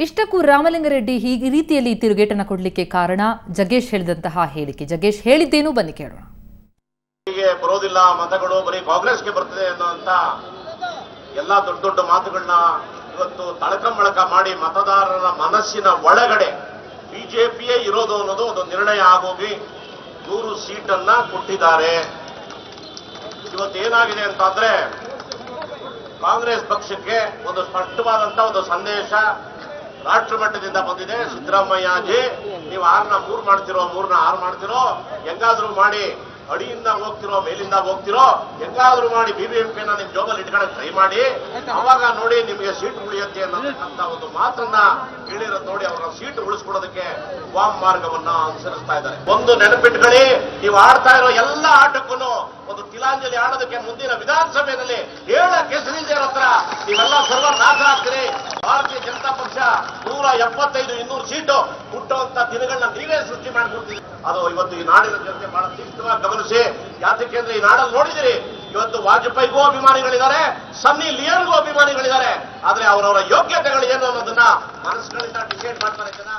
ಇಷ್ಟಕ್ಕೂ ರಾಮಲಿಂಗಾರೆಡ್ಡಿ ಈ ರೀತಿಯಲ್ಲಿ ತಿರುಗೇಟನ್ನು ಕೊಡಲಿಕ್ಕೆ ಕಾರಣ ಜಗ್ಗೇಶ್ ಹೇಳಿದಂತಹ ಹೇಳಿಕೆ. ಜಗ್ಗೇಶ್ ಹೇಳಿದ್ದೇನು ಬನ್ನಿ ಕೇಳೋಣ. ಬರೋದಿಲ್ಲ ಮತಗಳು ಬರೀ ಕಾಂಗ್ರೆಸ್ಗೆ ಬರ್ತದೆ ಅನ್ನೋಂತ ಎಲ್ಲಾ ದೊಡ್ಡ ದೊಡ್ಡ ಮಾತುಗಳನ್ನ ಇವತ್ತು ತಳಕಮಳಕ ಮಾಡಿ ಮತದಾರರ ಮನಸ್ಸಿನ ಒಳಗಡೆ ಬಿಜೆಪಿಯೇ ಇರೋದು ಅನ್ನೋದು ಒಂದು ನಿರ್ಣಯ ಆಗೋಗಿ 100 ಸೀಟನ್ನ ಕೊಟ್ಟಿದ್ದಾರೆ. ಇವತ್ತೇನಾಗಿದೆ ಅಂತಂದ್ರೆ ಕಾಂಗ್ರೆಸ್ ಪಕ್ಷಕ್ಕೆ ಒಂದು ಸ್ಪಷ್ಟವಾದಂತ ಒಂದು ಸಂದೇಶ ರಾಷ್ಟ್ರ ಮಟ್ಟದಿಂದ ಬಂದಿದೆ. ಸಿದ್ದರಾಮಯ್ಯಜಿ, ನೀವು 6ನ 3 ಮಾಡ್ತಿರೋ, 3ನ 6 ಮಾಡ್ತಿರೋ, ಹೆಂಗಾದ್ರೂ ಮಾಡಿ ಅಡಿಯಿಂದ ಹೋಗ್ತಿರೋ ಮೇಲಿಂದ ಹೋಗ್ತಿರೋ, ಹೆಂಗಾದ್ರೂ ಮಾಡಿ ಬಿಬಿಎಂಪಿನ ನಿಮ್ ಜೋಬಲ್ಲಿ ಇಟ್ಕೊಳ್ಳೋಕೆ ಟ್ರೈ ಮಾಡಿ, ಅವಾಗ ನೋಡಿ ನಿಮಗೆ ಸೀಟ್ ಉಳಿಯುತ್ತೆ ಅನ್ನೋದಕ್ಕಂತ ಒಂದು ಮಾತನ್ನ ಹೇಳಿರೋದು ನೋಡಿ ಅವರ ಸೀಟ್ ಉಳಿಸ್ಕೊಡೋದಕ್ಕೆ ವಾಮ್ ಮಾರ್ಗವನ್ನ ಅನುಸರಿಸ್ತಾ ಇದ್ದಾರೆ. ಒಂದು ನೆನಪಿಟ್ಕೊಳ್ಳಿ, ನೀವು ಆಡ್ತಾ ಇರೋ ಎಲ್ಲ ಆಟಕ್ಕೂ ಒಂದು ತಿಲಾಂಜಲಿ ಆಡೋದಕ್ಕೆ ಮುಂದಿನ ವಿಧಾನಸಭೆಯಲ್ಲಿ 7 ಕೆಸರಿಲ್ದೇರ ಹತ್ರ ನೀವೆಲ್ಲ ಸರ್ವರ್ ನಾಶ ಆಗ್ತೀರಿ. ಭಾರತೀಯ ಜನತಾ ಪಕ್ಷ 175-200 ಸೀಟು ಹುಟ್ಟುವಂತ ದಿನಗಳನ್ನ ನೀವೇ ಸೃಷ್ಟಿ ಮಾಡಿಕೊಡ್ತೀವಿ. ಅದು ಇವತ್ತು ಈ ನಾಡಿನ ಜನತೆ ಬಹಳ ತೀಕ್ಷ್ಣವಾಗಿ ಗಮನಿಸಿ. ಯಾತಕ್ಕೆ ಅಂದ್ರೆ ಈ ನಾಡಲ್ಲಿ ನೋಡಿದಿರಿ, ಇವತ್ತು ವಾಜಪೇಯಿಗೂ ಅಭಿಮಾನಿಗಳಿದ್ದಾರೆ, ಸನ್ನಿ ಲಿಯೋನ್ಗೂ ಅಭಿಮಾನಿಗಳಿದ್ದಾರೆ. ಆದ್ರೆ ಅವರವರ ಯೋಗ್ಯತೆಗಳು ಏನು ಅನ್ನೋದನ್ನ ಮನಸ್ಸುಗಳಿಂದ ಡಿಸೈಡ್ ಮಾಡ್ತಾರೆ ಜನ.